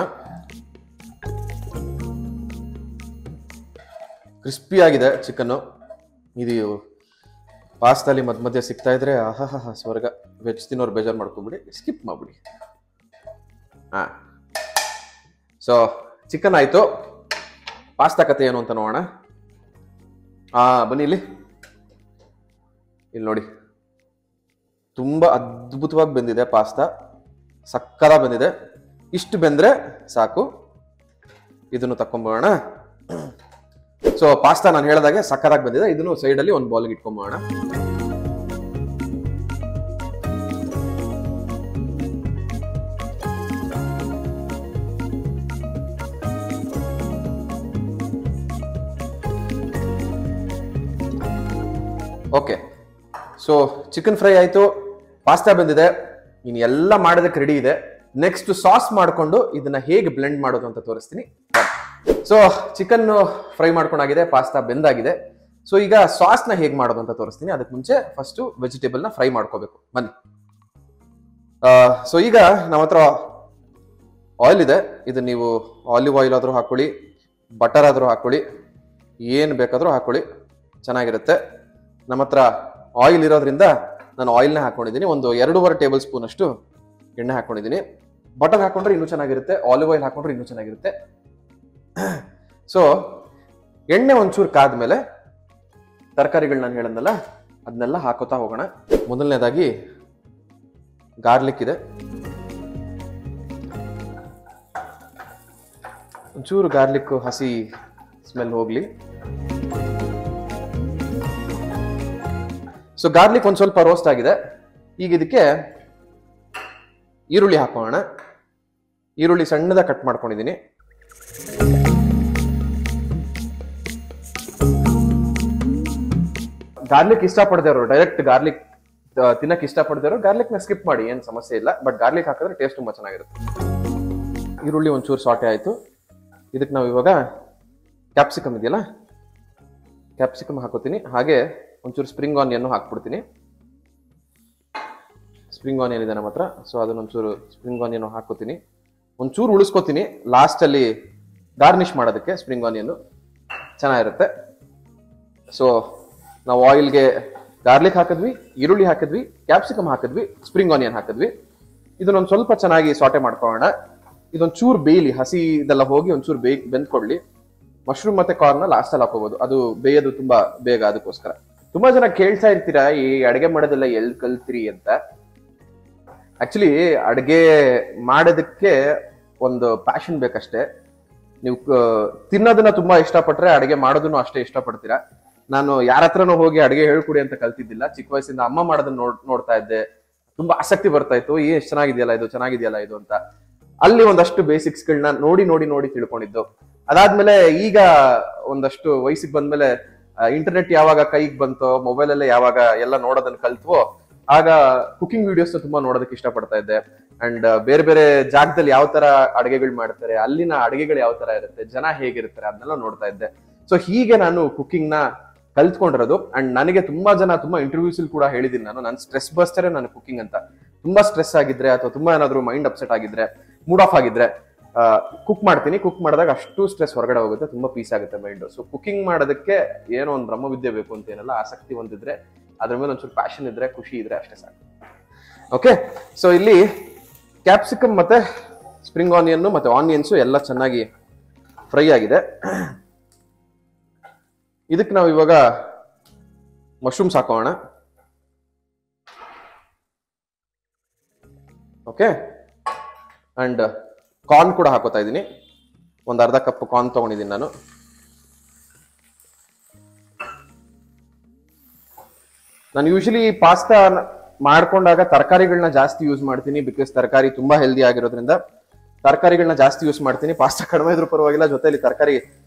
ಕ್ರಿಸ್ಪಿ ಆಗಿದೆ ಚಿಕನ್ನು. ಇದು ಪಾಸ್ತಾಲಿ ಮಧ್ಯ ಮಧ್ಯೆ ಸಿಗ್ತಾ ಇದ್ರೆ ಆಹಾ ಸ್ವರ್ಗ. ವೆಜ್ ತಿನ್ನೋರು ಬೇಜಾರು ಮಾಡ್ಕೊಬಿಡಿ, ಸ್ಕಿಪ್ ಮಾಡ್ಬಿಡಿ. ಸೊ ಚಿಕನ್ ಆಯ್ತು. ಪಾಸ್ತಾ ಕತೆ ಏನು ಅಂತ ನೋಡೋಣ. ಬನ್ನಿ ಇಲ್ಲಿ ನೋಡಿ, ತುಂಬಾ ಅದ್ಭುತವಾಗಿ ಬೆಂದಿದೆ ಪಾಸ್ತಾ, ಸಕ್ಕರ ಬಂದಿದೆ. ಇಷ್ಟು ಬೆಂದ್ರೆ ಸಾಕು. ಇದನ್ನು ತಕೊಂಬೋಣ. ಸೊ ಪಾಸ್ತಾ ನಾನು ಹೇಳಿದಾಗೆ ಸಕ್ಕರಾಗಿ ಬಂದಿದೆ. ಇದನ್ನು ಸೈಡಲ್ಲಿ ಒಂದು ಬೌಲ್ಗೆ ಇಟ್ಕೊಂಬೋಣ. ಓಕೆ, ಸೊ ಚಿಕನ್ ಫ್ರೈ ಆಯ್ತು, ಪಾಸ್ತಾ ಬಂದಿದೆ. ಇನ್ನು ಎಲ್ಲ ಮಾಡೋದಕ್ಕೆ ರೆಡಿ ಇದೆ. ನೆಕ್ಸ್ಟ್ ಸಾಸ್ ಮಾಡಿಕೊಂಡು ಇದನ್ನ ಹೇಗೆ ಬ್ಲೆಂಡ್ ಮಾಡೋದು ಅಂತ ತೋರಿಸ್ತೀನಿ. ಸೊ ಚಿಕನ್ ಫ್ರೈ ಮಾಡ್ಕೊಂಡಾಗಿದೆ, ಪಾಸ್ತಾ ಬೆಂದಾಗಿದೆ. ಸೊ ಈಗ ಸಾಸ್ನ ಹೇಗೆ ಮಾಡೋದು ಅಂತ ತೋರಿಸ್ತೀನಿ. ಅದಕ್ಕೆ ಮುಂಚೆ ಫಸ್ಟ್ ವೆಜಿಟೇಬಲ್ನ ಫ್ರೈ ಮಾಡ್ಕೋಬೇಕು. ಬನ್ನಿ. ಸೊ ಈಗ ನಮ್ಮ ಹತ್ರ ಆಯಿಲ್ ಇದೆ. ಇದು ನೀವು ಆಲಿವ್ ಆಯಿಲ್ ಆದರೂ ಹಾಕೊಳ್ಳಿ, ಬಟರ್ ಆದರೂ ಹಾಕೊಳ್ಳಿ, ಏನು ಬೇಕಾದರೂ ಹಾಕೊಳ್ಳಿ, ಚೆನ್ನಾಗಿರುತ್ತೆ. ನಮ್ಮ ಹತ್ರ ಆಯಿಲ್ ಇರೋದ್ರಿಂದ ನಾನು ಆಯಿಲ್ನ ಹಾಕೊಂಡಿದ್ದೀನಿ. ಒಂದು 2.5 ಟೇಬಲ್ ಸ್ಪೂನ್ ಅಷ್ಟು ಎಣ್ಣೆ ಹಾಕೊಂಡಿದ್ದೀನಿ. ಬಟರ್ ಹಾಕೊಂಡ್ರೆ ಇನ್ನೂ ಚೆನ್ನಾಗಿರುತ್ತೆ, ಆಲಿವ್ ಆಯಿಲ್ ಹಾಕೊಂಡ್ರೆ ಇನ್ನೂ ಚೆನ್ನಾಗಿರುತ್ತೆ. ಸೊ ಎಣ್ಣೆ ಒಂಚೂರು ಕಾದ್ಮೇಲೆ ತರಕಾರಿಗಳು ನಾನು ಹೇಳದ್ನಲ್ಲ ಅದನ್ನೆಲ್ಲ ಹಾಕೋತಾ ಹೋಗೋಣ. ಮೊದಲನೇದಾಗಿ ಗಾರ್ಲಿಕ್ ಇದೆ. ಒಂಚೂರು ಗಾರ್ಲಿಕ್ ಹಸಿ ಸ್ಮೆಲ್ ಹೋಗ್ಲಿ. ಸೊ ಗಾರ್ಲಿಕ್ ಒಂದ್ ಸ್ವಲ್ಪ ರೋಸ್ಟ್ ಆಗಿದೆ. ಈಗ ಇದಕ್ಕೆ ಈರುಳ್ಳಿ ಹಾಕೋಣ. ಈರುಳ್ಳಿ ಸಣ್ಣದಾಗಿ ಕಟ್ ಮಾಡ್ಕೊಂಡಿದ್ದೀನಿ. ಗಾರ್ಲಿಕ್ ಇಷ್ಟಪಡದೇವ್ರು, ಡೈರೆಕ್ಟ್ ಗಾರ್ಲಿಕ್ ತಿನ್ನಕ್ಕೆ ಇಷ್ಟಪಡದೇವ್ರು ಗಾರ್ಲಿಕ್ ನ ಸ್ಕಿಪ್ ಮಾಡಿ, ಏನು ಸಮಸ್ಯೆ ಇಲ್ಲ. ಬಟ್ ಗಾರ್ಲಿಕ್ ಹಾಕಿದ್ರೆ ಟೇಸ್ಟ್ ತುಂಬಾ ಚೆನ್ನಾಗಿರುತ್ತೆ. ಈರುಳ್ಳಿ ಒಂಚೂರು ಸಾಟೆ ಆಯ್ತು. ಇದಕ್ಕೆ ನಾವು ಇವಾಗ ಕ್ಯಾಪ್ಸಿಕಮ್ ಇದೆಯಲ್ಲ, ಕ್ಯಾಪ್ಸಿಕಮ್ ಹಾಕೋತೀನಿ. ಹಾಗೆ ಒಂಚೂರು ಸ್ಪ್ರಿಂಗ್ ಆನಿಯನ್ ಹಾಕ್ಬಿಡ್ತೀನಿ. ಸ್ಪ್ರಿಂಗ್ ಆನಿಯನ್ ಇದೆ ನಮ್ಮ ಹತ್ರ. ಸೊ ಅದನ್ನೊಂಚೂರು ಸ್ಪ್ರಿಂಗ್ ಆನಿಯನ್ ಹಾಕೋತೀನಿ. ಒಂಚೂರು ಉಳಿಸ್ಕೋತೀನಿ ಲಾಸ್ಟಲ್ಲಿ ಗಾರ್ನಿಶ್ ಮಾಡೋದಕ್ಕೆ. ಸ್ಪ್ರಿಂಗ್ ಆನಿಯನ್ ಚೆನ್ನಾಗಿರುತ್ತೆ. ಸೊ ನಾವು ಆಯಿಲ್ಗೆ ಗಾರ್ಲಿಕ್ ಹಾಕಿದ್ವಿ, ಈರುಳ್ಳಿ ಹಾಕಿದ್ವಿ, ಕ್ಯಾಪ್ಸಿಕಮ್ ಹಾಕಿದ್ವಿ, ಸ್ಪ್ರಿಂಗ್ ಆನಿಯನ್ ಹಾಕಿದ್ವಿ. ಇದನ್ನೊಂದು ಸ್ವಲ್ಪ ಚೆನ್ನಾಗಿ ಸಾಟೆ ಮಾಡ್ಕೊಳ್ಳೋಣ. ಇದೊಂಚೂರು ಬೇಯಲಿ, ಹಸಿ ಇದೆಲ್ಲ ಹೋಗಿ ಒಂಚೂರು ಬೆಂದ್ಕೊಡ್ಲಿ. ಮಶ್ರೂಮ್ ಮತ್ತೆ ಕಾರ್ನ್ ಲಾಸ್ಟಲ್ಲಿ ಹಾಕೋಬಹುದು, ಅದು ಬೇಯೋದು ತುಂಬಾ ಬೇಗ. ಅದಕ್ಕೋಸ್ಕರ ತುಂಬಾ ಜನ ಕೇಳ್ತಾ ಇರ್ತೀರಾ ಈ ಅಡುಗೆ ಮಾಡೋದೆಲ್ಲ ಎಲ್ಲಿ ಕಲ್ತ್ರಿ ಅಂತ. ಆಕ್ಚುಲಿ ಅಡುಗೆ ಮಾಡೋದಕ್ಕೆ ಒಂದು ಪ್ಯಾಷನ್ ಬೇಕಷ್ಟೇ. ನೀವು ತಿನ್ನೋದನ್ನ ತುಂಬಾ ಇಷ್ಟಪಟ್ರೆ ಅಡುಗೆ ಮಾಡೋದನ್ನು ಅಷ್ಟೇ ಇಷ್ಟಪಡ್ತೀರಾ. ನಾನು ಯಾರ ಹತ್ರನೂ ಹೋಗಿ ಅಡುಗೆ ಹೇಳ್ಕೊಡಿ ಅಂತ ಕಲ್ತಿದ್ದಿಲ್ಲ. ಚಿಕ್ಕ ವಯಸ್ಸಿಂದ ಅಮ್ಮ ಮಾಡೋದನ್ನ ನೋಡ್ತಾ ಇದ್ದೆ. ತುಂಬಾ ಆಸಕ್ತಿ ಬರ್ತಾ ಇತ್ತು, ಎಷ್ಟು ಚೆನ್ನಾಗಿದೆಯಲ್ಲ ಇದು, ಚೆನ್ನಾಗಿದೆಯಲ್ಲ ಇದು ಅಂತ. ಅಲ್ಲಿ ಒಂದಷ್ಟು ಬೇಸಿಕ್ಸ್ ಗಳನ್ನ ನೋಡಿ ನೋಡಿ ನೋಡಿ ತಿಳ್ಕೊಂಡಿದ್ದು. ಅದಾದ್ಮೇಲೆ ಈಗ ಒಂದಷ್ಟು ವಯಸ್ಸಿಗೆ ಬಂದ್ಮೇಲೆ ಇಂಟರ್ನೆಟ್ ಯಾವಾಗ ಕೈಗೆ ಬಂತೋ, ಮೊಬೈಲ್ ಅಲ್ಲೇ ಯಾವಾಗ ಎಲ್ಲ ನೋಡೋದನ್ನ ಕಲ್ತ್ವೋ, ಆಗ ಕುಕಿಂಗ್ ವಿಡಿಯೋಸ್ ತುಂಬಾ ನೋಡೋದಕ್ಕೆ ಇಷ್ಟಪಡ್ತಾ ಇದ್ದೆ. ಅಂಡ್ ಬೇರೆ ಬೇರೆ ಜಾಗದಲ್ಲಿ ಯಾವ ತರ ಅಡುಗೆಗಳು ಮಾಡ್ತಾರೆ, ಅಲ್ಲಿನ ಅಡುಗೆಗಳು ಯಾವ ತರ ಇರುತ್ತೆ, ಜನ ಹೇಗಿರ್ತಾರೆ ಅದನ್ನೆಲ್ಲ ನೋಡ್ತಾ ಇದ್ದೆ. ಸೊ ಹೀಗೆ ನಾನು ಕುಕಿಂಗ್ ನ ಕಲ್ತ್ಕೊಂಡಿರೋದು. ಅಂಡ್ ನನಗೆ ತುಂಬಾ ಜನ ತುಂಬಾ ಇಂಟರ್ವ್ಯೂಸ್ ಕೂಡ ಹೇಳಿದೀನಿ ನಾನು, ನನ್ನ ಸ್ಟ್ರೆಸ್ ಬಸ್ಟರೇ ನಾನು ಕುಕಿಂಗ್ ಅಂತ. ತುಂಬಾ ಸ್ಟ್ರೆಸ್ ಆಗಿದ್ರೆ ಅಥವಾ ತುಂಬಾ ಏನಾದ್ರು ಮೈಂಡ್ ಅಪ್ಸೆಟ್ ಆಗಿದ್ರೆ, ಮೂಡ್ ಆಫ್ ಆಗಿದ್ರೆ ಕುಕ್ ಮಾಡ್ತೀನಿ. ಕುಕ್ ಮಾಡಿದಾಗ ಅಷ್ಟು ಸ್ಟ್ರೆಸ್ ಹೊರಗಡೆ ಹೋಗುತ್ತೆ, ತುಂಬಾ ಪೀಸ್ ಆಗುತ್ತೆ ಮೈಂಡ್. ಸೊ ಕುಕಿಂಗ್ ಮಾಡೋದಕ್ಕೆ ಏನೋ ಒಂದು ಬ್ರಹ್ಮವಿದ್ಯೆ ಬೇಕು ಅಂತ ಏನಲ್ಲ, ಆಸಕ್ತಿ ಹೊಂದಿದ್ರೆ, ಅದ್ರ ಮೇಲೆ ಒಂಚೂರು ಪ್ಯಾಷನ್ ಇದ್ರೆ, ಖುಷಿ ಇದ್ರೆ ಅಷ್ಟೇ ಸಾಕು. ಓಕೆ, ಸೊ ಇಲ್ಲಿ ಕ್ಯಾಪ್ಸಿಕಮ್ ಮತ್ತೆ ಸ್ಪ್ರಿಂಗ್ ಆನಿಯನ್ ಮತ್ತೆ ಆನಿಯನ್ಸು ಎಲ್ಲ ಚೆನ್ನಾಗಿ ಫ್ರೈ ಆಗಿದೆ. ಇದಕ್ಕೆ ನಾವು ಇವಾಗ ಮಶ್ರೂಮ್ಸ್ ಹಾಕೋಣ. ಓಕೆ, ಅಂಡ್ ಕಾರ್ನ್ ಕೂಡ ಹಾಕೋತಾ ಇದ್ದೀನಿ. ಒಂದು ಅರ್ಧ ಕಪ್ ಕಾರ್ನ್ ತಗೊಂಡಿದ್ದೀನಿ ನಾನು. ಯೂಶಲಿ ಪಾಸ್ತಾ ಮಾಡ್ಕೊಂಡಾಗ ತರಕಾರಿಗಳನ್ನ ಜಾಸ್ತಿ ಯೂಸ್ ಮಾಡ್ತೀನಿ. ಬಿಕಾಸ್ ತರಕಾರಿ ತುಂಬಾ ಹೆಲ್ದಿ ಆಗಿರೋದ್ರಿಂದ ತರಕಾರಿಗಳನ್ನ ಜಾಸ್ತಿ ಯೂಸ್ ಮಾಡ್ತೀನಿ. ಪಾಸ್ತಾ ಕಡಿಮೆ ಇದ್ರೂ ಪರವಾಗಿಲ್ಲ, ಜೊತೆಲಿ ತರಕಾರಿ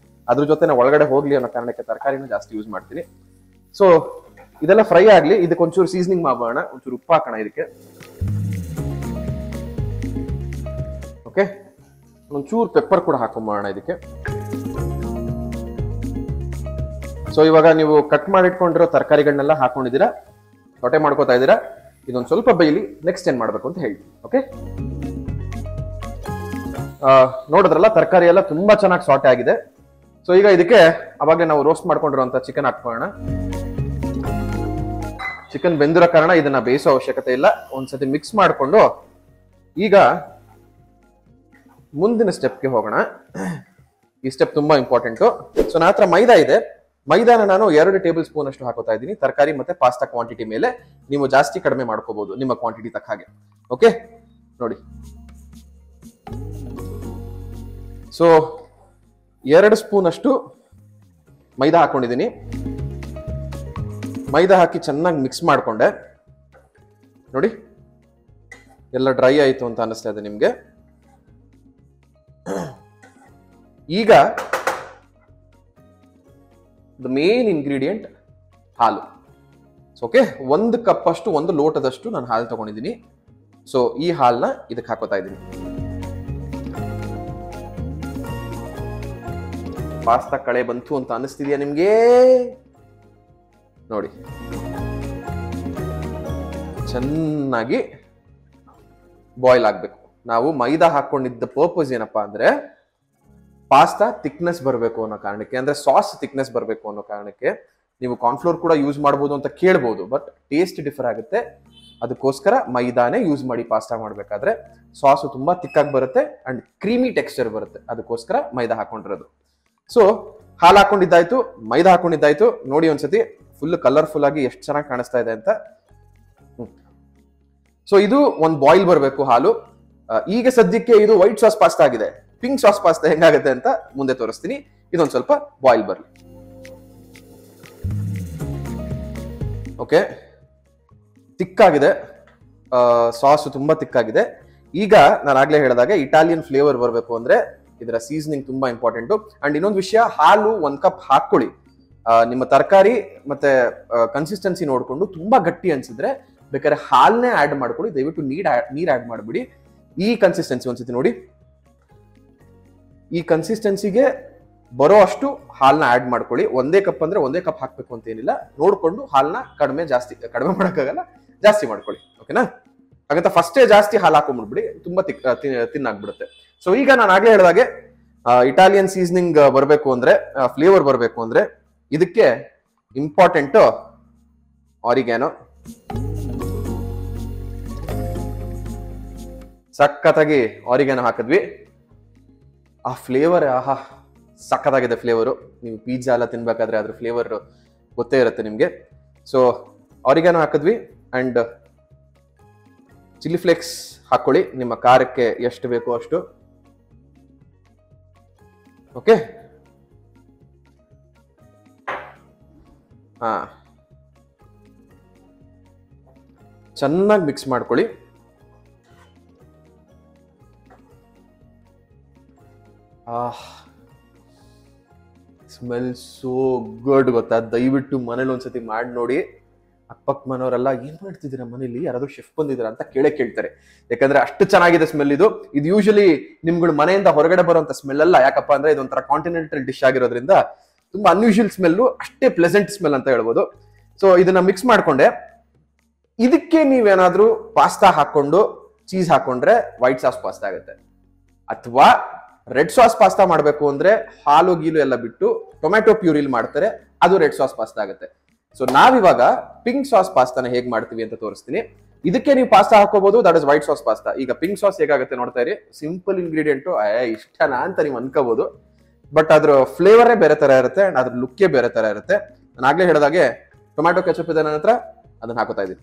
ಅದ್ರ ಜೊತೆ ಒಳಗಡೆ ಹೋಗ್ಲಿ ಅನ್ನೋ ಕಾರಣಕ್ಕೆ ತರಕಾರಿನ ಜಾಸ್ತಿ ಯೂಸ್ ಮಾಡ್ತೀನಿ. ಸೊ ಇದೆಲ್ಲ ಫ್ರೈ ಆಗ್ಲಿ. ಇದಕ್ಕೆ ಒಂಚೂರು ಸೀಸನಿಂಗ್ ಮಾಡೋಣ. ಒಂಚೂರು ಉಪ್ಪು ಹಾಕೋಣ ಇದಕ್ಕೆ. ಓಕೆ, ಒಂಚೂರು ಪೆಪ್ಪರ್ ಕೂಡ ಹಾಕೊಂಬೋಣ ಇದಕ್ಕೆ. ಸೊ ಇವಾಗ ನೀವು ಕಟ್ ಮಾಡಿಟ್ಕೊಂಡಿರೋ ತರಕಾರಿಗಳನ್ನೆಲ್ಲ ಹಾಕೊಂಡಿದ್ದೀರಾ, ಸೊಟೆ ಮಾಡ್ಕೋತಾ ಇದ್ದೀರಾ. ಇದೊಂದು ಸ್ವಲ್ಪ ಬೇಯಲಿ. ನೆಕ್ಸ್ಟ್ ಏನ್ ಮಾಡ್ಬೇಕು ಅಂತ ಹೇಳ್ತೀನಿ. ಓಕೆ, ನೋಡಿದ್ರಲ್ಲ ತರಕಾರಿ ಎಲ್ಲ ತುಂಬಾ ಚೆನ್ನಾಗಿ ಸಾಟೆ ಆಗಿದೆ. ಸೊ ಈಗ ಇದಕ್ಕೆ ಅವಾಗಲೇ ನಾವು ರೋಸ್ಟ್ ಮಾಡ್ಕೊಂಡಿರುವಂತ ಚಿಕನ್ ಹಾಕೋಣ. ಚಿಕನ್ ಬೆಂದಿರೋ ಕಾರಣ ಇದನ್ನ ಬೇಯಿಸೋ ಅವಶ್ಯಕತೆ ಇಲ್ಲ. ಒಂದ್ಸತಿ ಮಿಕ್ಸ್ ಮಾಡಿಕೊಂಡು ಈಗ ಮುಂದಿನ ಸ್ಟೆಪ್ಗೆ ಹೋಗೋಣ. ಈ ಸ್ಟೆಪ್ ತುಂಬಾ ಇಂಪಾರ್ಟೆಂಟು. ಸೊ ನನ್ನ ಹತ್ರ ಮೈದಾ ಇದೆ. ಮೈದಾನ ನಾನು 2 ಟೇಬಲ್ ಸ್ಪೂನ್ ಅಷ್ಟು ಹಾಕೋತಾ ಇದ್ದೀನಿ ತರಕಾರಿ ಮತ್ತೆ ಪಾಸ್ತಾ ಕ್ವಾಂಟಿಟಿ ಮೇಲೆ. ನೀವು ಜಾಸ್ತಿ ಕಡಿಮೆ ಮಾಡ್ಕೋಬಹುದು ನಿಮ್ಮ ಕ್ವಾಂಟಿಟಿ ತಕ್ಕ ಹಾಗೆ. ಓಕೆ ನೋಡಿ, ಸೊ 2 ಸ್ಪೂನ್ ಅಷ್ಟು ಮೈದಾ ಹಾಕೊಂಡಿದ್ದೀನಿ. ಮೈದಾ ಹಾಕಿ ಚೆನ್ನಾಗಿ ಮಿಕ್ಸ್ ಮಾಡಿಕೊಂಡೆ. ನೋಡಿ ಎಲ್ಲ ಡ್ರೈ ಆಯಿತು ಅಂತ ಅನಿಸ್ತಾ ಇದೆ ನಿಮಗೆ. ಈಗ ದ ಮೇನ್ ಇಂಗ್ರೀಡಿಯೆಂಟ್ ಹಾಲು. ಓಕೆ, 1 ಕಪ್ ಅಷ್ಟು, 1 ಲೋಟದಷ್ಟು ನಾನು ಹಾಲು ತಗೊಂಡಿದ್ದೀನಿ. ಸೊ ಈ ಹಾಲನ್ನ ಇದಕ್ಕೆ ಹಾಕೋತಾ ಇದ್ದೀನಿ. ಪಾಸ್ತಾ ಕಳೆ ಬಂತು ಅಂತ ಅನಿಸ್ತಿದ್ಯಾ ನಿಮ್ಗೆ? ನೋಡಿ, ಚೆನ್ನಾಗಿ ಬಾಯ್ಲ್ ಆಗ್ಬೇಕು. ನಾವು ಮೈದಾ ಹಾಕೊಂಡಿದ್ದ ಪರ್ಪಸ್ ಏನಪ್ಪಾ ಅಂದ್ರೆ ಪಾಸ್ತಾ ಥಿಕ್ನೆಸ್ ಬರಬೇಕು ಅನ್ನೋ ಕಾರಣಕ್ಕೆ, ಅಂದ್ರೆ ಸಾಸ್ ಥಿಕ್ನೆಸ್ ಬರಬೇಕು ಅನ್ನೋ ಕಾರಣಕ್ಕೆ. ನೀವು ಕಾರ್ನ್ಫ್ಲೋರ್ ಕೂಡ ಯೂಸ್ ಮಾಡಬಹುದು ಅಂತ ಕೇಳ್ಬೋದು, ಬಟ್ ಟೇಸ್ಟ್ ಡಿಫರ್ ಆಗುತ್ತೆ. ಅದಕ್ಕೋಸ್ಕರ ಮೈದಾನೇ ಯೂಸ್ ಮಾಡಿ ಪಾಸ್ತಾ ಮಾಡಬೇಕಾದ್ರೆ ಸಾಸು ತುಂಬಾ ತಿಕ್ಕಾಗಿ ಬರುತ್ತೆ ಅಂಡ್ ಕ್ರೀಮಿ ಟೆಕ್ಸ್ಚರ್ ಬರುತ್ತೆ. ಅದಕ್ಕೋಸ್ಕರ ಮೈದಾ ಹಾಕೊಂಡಿರೋದು. ಸೊ ಹಾಲು ಹಾಕೊಂಡಿದ್ದಾಯ್ತು, ಮೈದಾ ಹಾಕೊಂಡಿದ್ದಾಯ್ತು. ನೋಡಿ ಒಂದ್ಸತಿ ಫುಲ್ ಕಲರ್ಫುಲ್ ಆಗಿ ಎಷ್ಟು ಚೆನ್ನಾಗಿ ಕಾಣಿಸ್ತಾ ಇದೆ ಅಂತ. ಸೊ ಇದು ಒಂದು ಬಾಯ್ಲ್ ಬರಬೇಕು ಹಾಲು. ಈಗ ಸದ್ಯಕ್ಕೆ ಇದು ವೈಟ್ ಸಾಸ್ ಪಾಸ್ತಾ ಆಗಿದೆ. ಪಿಂಕ್ ಸಾಸ್ ಪಾಸ್ತಾ ಹೆಂಗಾಗುತ್ತೆ ಅಂತ ಮುಂದೆ ತೋರಿಸ್ತೀನಿ. ಇದೊಂದು ಸ್ವಲ್ಪ ಬಾಯ್ಲ್ ಬರಲಿ. ಓಕೆ, ತಿಕ್ಕಾಗಿದೆ, ಸಾಸು ತುಂಬಾ ತಿಕ್ಕಾಗಿದೆ. ಈಗ ನಾನು ಆಗ್ಲೇ ಹೇಳಿದಾಗೆ ಇಟಾಲಿಯನ್ ಫ್ಲೇವರ್ ಬರಬೇಕು ಅಂದ್ರೆ ಇದರ ಸೀಸನಿಂಗ್ ತುಂಬಾ ಇಂಪಾರ್ಟೆಂಟು. ಅಂಡ್ ಇನ್ನೊಂದು ವಿಷಯ, ಹಾಲು 1 ಕಪ್ ಹಾಕೊಳ್ಳಿ. ನಿಮ್ಮ ತರಕಾರಿ ಮತ್ತೆ ಕನ್ಸಿಸ್ಟೆನ್ಸಿ ನೋಡ್ಕೊಂಡು ತುಂಬಾ ಗಟ್ಟಿ ಅನ್ಸಿದ್ರೆ ಬೇಕಾದ್ರೆ ಹಾಲ್ನೇ ಆಡ್ ಮಾಡ್ಕೊಳ್ಳಿ. ದಯವಿಟ್ಟು ನೀರ್ ಆಡ್ ಮಾಡ್ಬಿಡಿ. ಈ ಕನ್ಸಿಸ್ಟೆನ್ಸಿ ಒಂದ್ಸತಿ ನೋಡಿ. ಈ ಕನ್ಸಿಸ್ಟೆನ್ಸಿಗೆ ಬರೋ ಅಷ್ಟು ಹಾಲ್ನ ಆಡ್ ಮಾಡ್ಕೊಳ್ಳಿ. 1 ಕಪ್ ಅಂದ್ರೆ 1 ಕಪ್ ಹಾಕ್ಬೇಕು ಅಂತ ಏನಿಲ್ಲ. ನೋಡ್ಕೊಂಡು ಹಾಲ್ನ ಕಡಿಮೆ ಮಾಡೋಕ್ಕಾಗಲ್ಲ, ಜಾಸ್ತಿ ಮಾಡ್ಕೊಳ್ಳಿ. ಓಕೆನಾ? ಹಾಗಂತ ಫಸ್ಟೇ ಜಾಸ್ತಿ ಹಾಲು ಹಾಕೊಂಡ್ಬಿಡ್ಬಿಡಿ, ತುಂಬಾ ತಿನ್ನಾಗ್ಬಿಡುತ್ತೆ. ಸೊ ಈಗ ನಾನು ಆಗ್ಲೇ ಹೇಳಿದಾಗೆ ಇಟಾಲಿಯನ್ ಸೀಸನಿಂಗ್ ಬರಬೇಕು ಅಂದ್ರೆ, ಫ್ಲೇವರ್ ಬರಬೇಕು ಅಂದ್ರೆ ಇದಕ್ಕೆ ಇಂಪಾರ್ಟೆಂಟ್ ಆರಿಗ್ಯಾನೋ. ಸಖತ್ತಾಗಿ ಆರಿಗ್ಯಾನೋ ಹಾಕಿದ್ವಿ. ಆ ಫ್ಲೇವರ್ ಆಹಾ ಸಖತ್ತಾಗಿದೆ ಫ್ಲೇವರು. ನೀವು ಪಿಜ್ಜಾ ಎಲ್ಲ ತಿನ್ಬೇಕಾದ್ರೆ ಅದ್ರ ಫ್ಲೇವರ್ ಗೊತ್ತೇ ಇರುತ್ತೆ ನಿಮ್ಗೆ. ಸೊ ಆರಿಗ್ಯಾನೋ ಹಾಕಿದ್ವಿ ಅಂಡ್ ಚಿಲ್ಲಿ ಫ್ಲೇಕ್ಸ್ ಹಾಕೊಳ್ಳಿ ನಿಮ್ಮ ಖಾರಕ್ಕೆ ಎಷ್ಟು ಬೇಕೋ ಅಷ್ಟು. ಓಕೆ, ಹಾ, ಚೆನ್ನಾಗಿ ಮಿಕ್ಸ್ ಮಾಡ್ಕೊಳ್ಳಿ. ಸ್ಮೆಲ್ ಸೋ ಗುಡ್ ಗೊತ್ತಾ? ದಯವಿಟ್ಟು ಮನೇಲಿ ಒಂದ್ಸತಿ ಮಾಡಿ ನೋಡಿ. ಅಕ್ಕಪಕ್ಕ ಮನೆಯವರೆಲ್ಲ ಏನ್ ಮಾಡ್ತಿದ್ದೀರಾ ಮನೇಲಿ, ಯಾರಾದ್ರೂ ಶೆಫ್ ಬಂದಿದ್ದೀರಾ ಅಂತ ಕೇಳ್ತಾರೆ. ಯಾಕಂದ್ರೆ ಅಷ್ಟು ಚೆನ್ನಾಗಿದೆ ಸ್ಮೆಲ್ ಇದು. ಯೂಶಲಿ ನಿಮ್ಗಳು ಮನೆಯಿಂದ ಹೊರಗಡೆ ಬರುವಂತ ಸ್ಮೆಲ್ ಅಲ್ಲ. ಯಾಕಪ್ಪ ಅಂದ್ರೆ ಇದೊಂಥರ ಕಾಂಟಿನೆಂಟಲ್ ಡಿಶ್ ಆಗಿರೋದ್ರಿಂದ ತುಂಬಾ ಅನ್ಯೂಶುವಲ್ ಸ್ಮೆಲ್ಲು, ಅಷ್ಟೇ ಪ್ಲೆಸೆಂಟ್ ಸ್ಮೆಲ್ ಅಂತ ಹೇಳ್ಬೋದು. ಸೊ ಇದನ್ನ ಮಿಕ್ಸ್ ಮಾಡ್ಕೊಂಡೆ. ಇದಕ್ಕೆ ನೀವೇನಾದ್ರೂ ಪಾಸ್ತಾ ಹಾಕೊಂಡು ಚೀಸ್ ಹಾಕೊಂಡ್ರೆ ವೈಟ್ ಸಾಸ್ ಪಾಸ್ತಾ ಆಗುತ್ತೆ. ಅಥವಾ ರೆಡ್ ಸಾಸ್ ಪಾಸ್ತಾ ಮಾಡಬೇಕು ಅಂದ್ರೆ ಹಾಲು ಗೀಲು ಎಲ್ಲ ಬಿಟ್ಟು ಟೊಮ್ಯಾಟೊ ಪ್ಯೂರಿಲ್ ಮಾಡ್ತಾರೆ, ಅದು ರೆಡ್ ಸಾಸ್ ಪಾಸ್ತಾ ಆಗುತ್ತೆ. ಸೊ ನಾವಿವಾಗ ಪಿಂಕ್ ಸಾಸ್ ಪಾಸ್ತಾನ ಹೇಗ್ ಮಾಡ್ತೀವಿ ಅಂತ ತೋರಿಸ್ತೀನಿ. ಇದಕ್ಕೆ ನೀವು ಪಾಸ್ತಾ ಹಾಕೋಬಹುದು, that is white sauce pasta. ಈಗ ಪಿಂಕ್ ಸಾಸ್ ಹೇಗಾಗುತ್ತೆ ನೋಡ್ತಾ ಇರಿ. ಸಿಂಪಲ್ ಇಂಗ್ರೀಡಿಯೆಂಟು, ಇಷ್ಟನಾ ಅಂತ ನೀವು ಅನ್ಕೋಬಹುದು, ಬಟ್ ಅದ್ರ ಫ್ಲೇವರೇ ಬೇರೆ ತರ ಇರುತ್ತೆ ಅಂಡ್ ಅದ್ರ ಲುಕ್ಕೇ ಬೇರೆ ತರ ಇರುತ್ತೆ. ನಾನು ಆಗ್ಲೇ ಹೇಳಿದಾಗೆ ಟೊಮ್ಯಾಟೊ ಕೆಚಪ್ ಇದೆ ನನ್ನ ಹತ್ರ, ಅದನ್ನ ಹಾಕೋತಾ ಇದ್ದೀನಿ.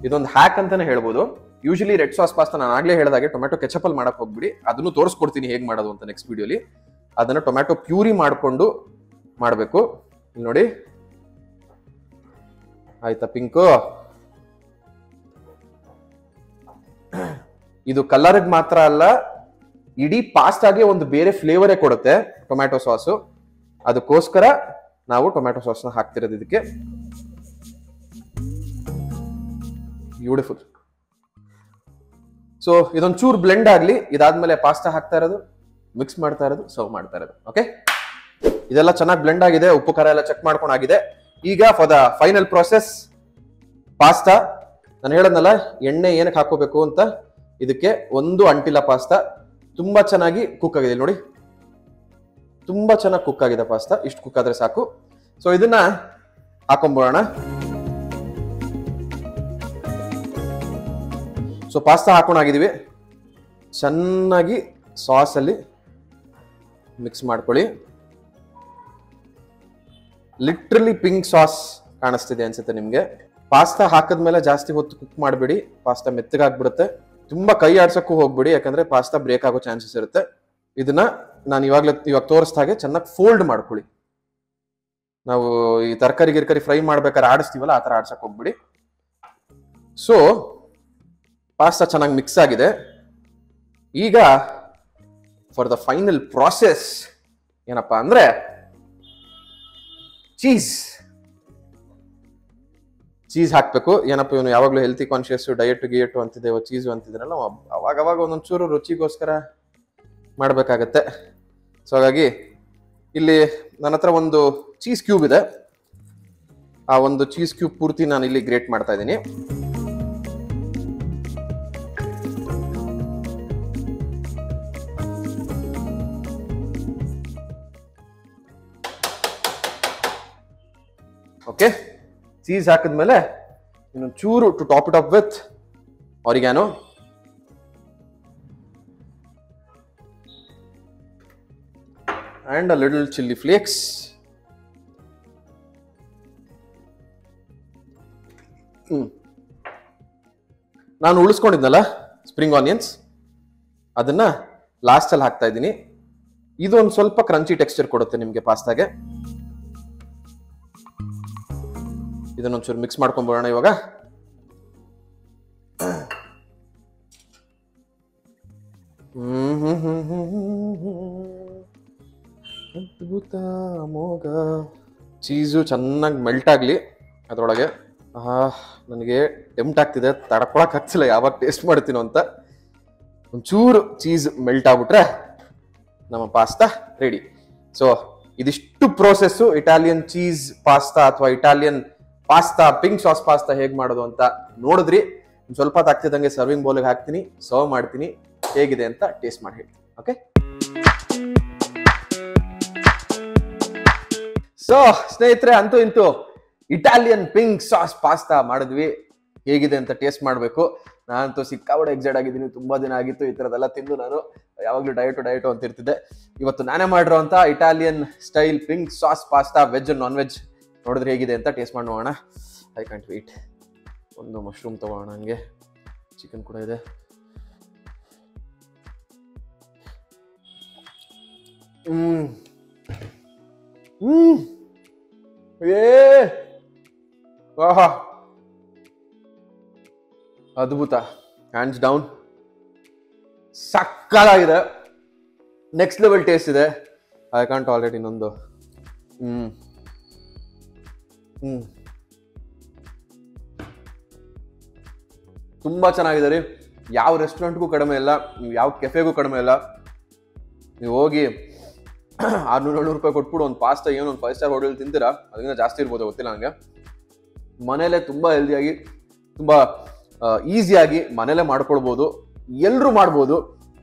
ಇದೊಂದು ಹ್ಯಾಕ್ ಅಂತಾನೆ ಹೇಳ್ಬೋದು. ಯೂಶಲಿ ರೆಡ್ ಸಾಸ್ ಪಾಸ್ತಾ ನಾನು ಆಗ್ಲೇ ಹೇಳಿದಾಗೆ ಟೊಮ್ಯಾಟೊ ಕೆಚಪ್ ಅಲ್ಲಿ ಮಾಡಕ್ ಹೋಗ್ಬಿಡಿ. ಅದನ್ನು ತೋರಿಸ್ಕೊಡ್ತೀನಿ ಹೇಗ್ ಮಾಡೋದು ಅಂತ ನೆಕ್ಸ್ಟ್ ವಿಡಿಯೋಲಿ. ಅದನ್ನ ಟೊಮ್ಯಾಟೊ ಪ್ಯೂರಿ ಮಾಡ್ಕೊಂಡು ಮಾಡಬೇಕು. ಇಲ್ಲಿ ನೋಡಿ, ಆಯ್ತಾ ಪಿಂಕು? ಇದು ಕಲರ್ಗೆ ಮಾತ್ರ ಅಲ್ಲ, ಇಡೀ ಪಾಸ್ತಾಗೆ ಒಂದು ಬೇರೆ ಫ್ಲೇವರೇ ಕೊಡುತ್ತೆ ಟೊಮ್ಯಾಟೊ ಸಾಸು. ಅದಕ್ಕೋಸ್ಕರ ನಾವು ಟೊಮ್ಯಾಟೊ ಸಾಸ್ನ ಹಾಕ್ತಿರೋದು ಇದಕ್ಕೆ. ಬ್ಯೂಟಿಫುಲ್. ಸೊ ಇದೊಂದು ಚೂರ್ ಬ್ಲೆಂಡ್ ಆಗ್ಲಿ. ಇದಾದ್ಮೇಲೆ ಪಾಸ್ತಾ ಹಾಕ್ತಾ ಇರೋದು, ಮಿಕ್ಸ್ ಮಾಡ್ತಾ ಇರೋದು, ಸರ್ವ್ ಮಾಡ್ತಾ ಇರೋದು. ಓಕೆ, ಇದೆಲ್ಲ ಚೆನ್ನಾಗಿ ಬ್ಲೆಂಡ್ ಆಗಿದೆ, ಉಪ್ಪು ಖಾರ ಎಲ್ಲ ಚೆಕ್ ಮಾಡ್ಕೊಂಡು ಆಗಿದೆ. ಈಗ for the final process, pasta ನಾನು ಹೇಳದ್ನಲ್ಲ ಎಣ್ಣೆ ಏನಕ್ಕೆ ಹಾಕೋಬೇಕು ಅಂತ. ಇದಕ್ಕೆ ಒಂದು ಅಂಟಿಲ್ಲ ಪಾಸ್ತಾ ತುಂಬಾ ಚೆನ್ನಾಗಿ ಕುಕ್ ಆಗಿದೆ ನೋಡಿ. ತುಂಬಾ ಚೆನ್ನಾಗಿ ಕುಕ್ ಆಗಿದೆ ಪಾಸ್ತಾ. ಇಷ್ಟು ಕುಕ್ ಆದ್ರೆ ಸಾಕು. ಸೊ ಇದನ್ನ ಹಾಕೊಂಬೋಣ. ಸೊ ಪಾಸ್ತಾ ಹಾಕೊಂಡಿದೀವಿ, ಚೆನ್ನಾಗಿ ಸಾಸ್ ಅಲ್ಲಿ ಮಿಕ್ಸ್ ಮಾಡ್ಕೊಳ್ಳಿ. ಲಿಟ್ರಲಿ ಪಿಂಕ್ ಸಾಸ್ ಕಾಣಿಸ್ತಿದೆ ಅನ್ಸುತ್ತೆ ನಿಮ್ಗೆ. ಪಾಸ್ತಾ ಹಾಕಿದ್ಮೇಲೆ ಜಾಸ್ತಿ ಹೊತ್ತು ಕುಕ್ ಮಾಡಬೇಡಿ, ಪಾಸ್ತಾ ಮೆತ್ತಗಾಗ್ಬಿಡುತ್ತೆ. ತುಂಬಾ ಕೈ ಆಡ್ಸಕ್ಕೂ ಹೋಗ್ಬಿಡಿ, ಯಾಕಂದ್ರೆ ಪಾಸ್ತಾ ಬ್ರೇಕ್ ಆಗೋ ಚಾನ್ಸಸ್ ಇರುತ್ತೆ. ಇದನ್ನ ನಾನು ಇವಾಗ ತೋರಿಸ್ದ ಹಾಗೆ ಚೆನ್ನಾಗಿ ಫೋಲ್ಡ್ ಮಾಡ್ಕೊಳ್ಳಿ. ನಾವು ಈ ತರಕಾರಿ ಫ್ರೈ ಮಾಡ್ಬೇಕಾದ್ರೆ ಆಡಿಸ್ತೀವಲ್ಲ, ಆ ತರ ಆಡ್ಸಕ್ ಹೋಗ್ಬಿಡಿ. ಸೊ ಪಾಸ್ತಾ ಚೆನ್ನಾಗಿ ಮಿಕ್ಸ್ ಆಗಿದೆ. ಈಗ ಫಾರ್ ದ ಫೈನಲ್ ಪ್ರಾಸೆಸ್ ಏನಪ್ಪಾ ಅಂದ್ರೆ ಚೀಸ್ ಹಾಕ್ಬೇಕು. ಏನಪ್ಪ ಇವನು ಯಾವಾಗ್ಲೂ ಹೆಲ್ತಿ ಕಾನ್ಶಿಯಸ್, ಡಯಟ್ ಅಂತಿದ್ದೇವೆ, ಚೀಸು ಅಂತಿದ್ರಲ್ಲ, ಅವಾಗ ಒಂದೊಂಚೂರು ರುಚಿಗೋಸ್ಕರ ಮಾಡ್ಬೇಕಾಗತ್ತೆ. ಸೊ ಹಾಗಾಗಿ ಇಲ್ಲಿ ನನ್ನ ಹತ್ರ ಒಂದು ಚೀಸ್ ಕ್ಯೂಬ್ ಇದೆ. ಆ ಒಂದು ಚೀಸ್ ಕ್ಯೂಬ್ ಪೂರ್ತಿ ನಾನು ಇಲ್ಲಿ ಗ್ರೇಟ್ ಮಾಡ್ತಾ ಇದ್ದೀನಿ. ಓಕೆ, ಚೀಸ್ ಹಾಕಿದ್ಮೇಲೆ ಇನ್ನೊಂದು ಚೂರು to top it up with oregano. and a little chili flakes. ನಾನು ಉಳಿಸ್ಕೊಂಡಿದ್ನಲ್ಲ ಸ್ಪ್ರಿಂಗ್ ಆನಿಯನ್ಸ್, ಅದನ್ನ ಲಾಸ್ಟ್ ಅಲ್ಲಿ ಹಾಕ್ತಾ ಇದ್ದೀನಿ. ಇದು ಒಂದು ಸ್ವಲ್ಪ ಕ್ರಂಚಿ ಟೆಕ್ಸ್ಚರ್ ಕೊಡುತ್ತೆ ನಿಮ್ಗೆ ಪಾಸ್ತಾಗೆ. ಇದನ್ನೊಂಚೂರು ಮಿಕ್ಸ್ ಮಾಡ್ಕೊಂಡ್ಬೋಣ ಇವಾಗ. ಅದ್ಭುತ ಅಮೋಘ. ಚೀಸು ಚೆನ್ನಾಗಿ ಮೆಲ್ಟ್ ಆಗ್ಲಿ ಅದ್ರೊಳಗೆ. ನನಗೆ ಟೆಂಪ್ಟ್ ಆಗ್ತಿದೆ, ತಡ್ಕೊಳಕ್ ಆಗ್ತಿಲ್ಲ ಯಾವಾಗ ಟೇಸ್ಟ್ ಮಾಡ್ತೀನೋ ಅಂತ. ಒಂಚೂರು ಚೀಸ್ ಮೆಲ್ಟ್ ಆಗ್ಬಿಟ್ರೆ ನಮ್ಮ ಪಾಸ್ತಾ ರೆಡಿ. ಸೊ ಇದಿಷ್ಟು ಪ್ರೋಸೆಸ್ಸು ಇಟಾಲಿಯನ್ ಚೀಸ್ ಪಾಸ್ತಾ ಅಥವಾ Italian pasta, pink sauce pasta ಹೇಗ್ ಮಾಡೋದು ಅಂತ ನೋಡಿದ್ರಿ. ಸ್ವಲ್ಪ ಹೊತ್ತಾಗ್ತಿದ್ದಂಗೆ ಸರ್ವಿಂಗ್ ಬೌಲ್ಗೆ ಹಾಕ್ತೀನಿ, ಸರ್ವ್ ಮಾಡ್ತೀನಿ, ಹೇಗಿದೆ ಅಂತ ಟೇಸ್ಟ್ ಮಾಡಿ ಹೇಳ್ತೀನಿ. ಓಕೆ, ಸೊ ಸ್ನೇಹಿತರೆ, ಅಂತೂ ಇಂತೂ ಇಟಾಲಿಯನ್ ಪಿಂಕ್ ಸಾಸ್ ಪಾಸ್ತಾ ಮಾಡಿದ್ವಿ. ಹೇಗಿದೆ ಅಂತ ಟೇಸ್ಟ್ ಮಾಡಬೇಕು. ನಾನಂತೂ ಸಿಕ್ಕಾಬಡೆ ಎಕ್ಸೈಟ್ ಆಗಿದ್ದೀನಿ. ತುಂಬಾ ದಿನ ಆಗಿತ್ತು ಈ ಥರದೆಲ್ಲ ತಿಂದು. ನಾನು ಯಾವಾಗಲೂ ಡಯಟು ಅಂತಿರ್ತಿದ್ದೆ. ಇವತ್ತು ನಾನೇ ಮಾಡಿರೋಂಥ Italian style pink sauce pasta, veg non veg, ನೋಡಿದ್ರೆ ಹೇಗಿದೆ ಅಂತ ಟೇಸ್ಟ್ ಮಾಡಿ ನೋಡೋಣ. I can't wait. ಒಂದು ಮಶ್ರೂಮ್ ತಗೋಣ, ಹಂಗೆ ಚಿಕನ್ ಕೂಡ ಇದೆ. ಆಹಾ, ಅದ್ಭುತ, ಹ್ಯಾಂಡ್ಸ್ ಡೌನ್, ಸಕ್ಕತ್ತಾಗಿದೆ. ನೆಕ್ಸ್ಟ್ ಲೆವೆಲ್ ಟೇಸ್ಟ್ ಇದೆ. ಐ ಕಾಂಟ್ ಆಲ್ರೆಡಿ ಇನ್ನೊಂದು. ತುಂಬಾ ಚೆನ್ನಾಗಿದೆ ರೀ. ಯಾವ ರೆಸ್ಟೋರೆಂಟ್ಗೂ ಕಡಿಮೆ ಇಲ್ಲ, ಯಾವ ಕೆಫೆಗೂ ಕಡಿಮೆ ಇಲ್ಲ. ನೀವು ಹೋಗಿ 600-700 ರೂಪಾಯಿ ಕೊಟ್ಬಿಟ್ಟು ಒಂದು ಪಾಸ್ತಾ ಏನೋ ಒಂದು 5 ಸ್ಟಾರ್ ಹೋಟೆಲ್ ತಿಂತೀರಾ, ಅದರಿಂದ ಜಾಸ್ತಿ ಇರ್ಬೋದು, ಗೊತ್ತಿಲ್ಲ ನನಗೆ. ಮನೇಲೆ ತುಂಬಾ ಹೆಲ್ದಿಯಾಗಿ, ತುಂಬಾ ಈಸಿಯಾಗಿ ಮನೇಲೆ ಮಾಡ್ಕೊಳ್ಬೋದು. ಎಲ್ಲರೂ ಮಾಡ್ಬೋದು.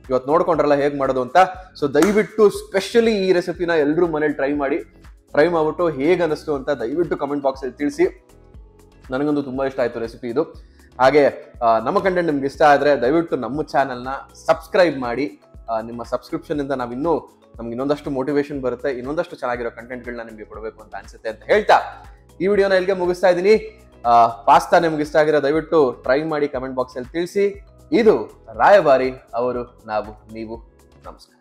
ಇವತ್ತು ನೋಡ್ಕೊಂಡ್ರಲ್ಲ ಹೇಗೆ ಮಾಡೋದು ಅಂತ. ಸೊ ದಯವಿಟ್ಟು ಸ್ಪೆಷಲಿ ಈ ರೆಸಿಪಿನ ಎಲ್ಲರೂ ಮನೇಲಿ ಟ್ರೈ ಮಾಡ್ಬಿಟ್ಟು ಹೇಗೆ ಅನಿಸ್ತು ಅಂತ ದಯವಿಟ್ಟು ಕಮೆಂಟ್ ಬಾಕ್ಸಲ್ಲಿ ತಿಳಿಸಿ. ನನಗಂತೂ ತುಂಬಾ ಇಷ್ಟ ಆಯ್ತು ರೆಸಿಪಿ ಇದು. ಹಾಗೆ ನಮ್ಮ ಕಂಟೆಂಟ್ ನಿಮ್ಗೆ ಇಷ್ಟ ಆದರೆ ದಯವಿಟ್ಟು ನಮ್ಮ ಚಾನಲ್ನ ಸಬ್ಸ್ಕ್ರೈಬ್ ಮಾಡಿ. ನಿಮ್ಮ ಸಬ್ಸ್ಕ್ರಿಪ್ಷನ್ ಇಂದ ನಮ್ಗೆ ಇನ್ನೊಂದಷ್ಟು ಮೋಟಿವೇಶನ್ ಬರುತ್ತೆ, ಇನ್ನೊಂದಷ್ಟು ಚೆನ್ನಾಗಿರೋ ಕಂಟೆಂಟ್ಗಳನ್ನ ನಿಮ್ಗೆ ಕೊಡಬೇಕು ಅಂತ ಅನ್ಸುತ್ತೆ ಅಂತ ಹೇಳ್ತಾ ಈ ವಿಡಿಯೋನ ಇಲ್ಲಿಗೆ ಮುಗಿಸ್ತಾ ಇದ್ದೀನಿ. ಪಾಸ್ತಾ ನಿಮ್ಗೆ ಇಷ್ಟ ಆಗಿರೋ ದಯವಿಟ್ಟು ಟ್ರೈ ಮಾಡಿ, ಕಮೆಂಟ್ ಬಾಕ್ಸಲ್ಲಿ ತಿಳಿಸಿ. ಇದು ರಾಯಭಾರಿ, ಅವರು, ನಾವು, ನೀವು. ನಮಸ್ಕಾರ.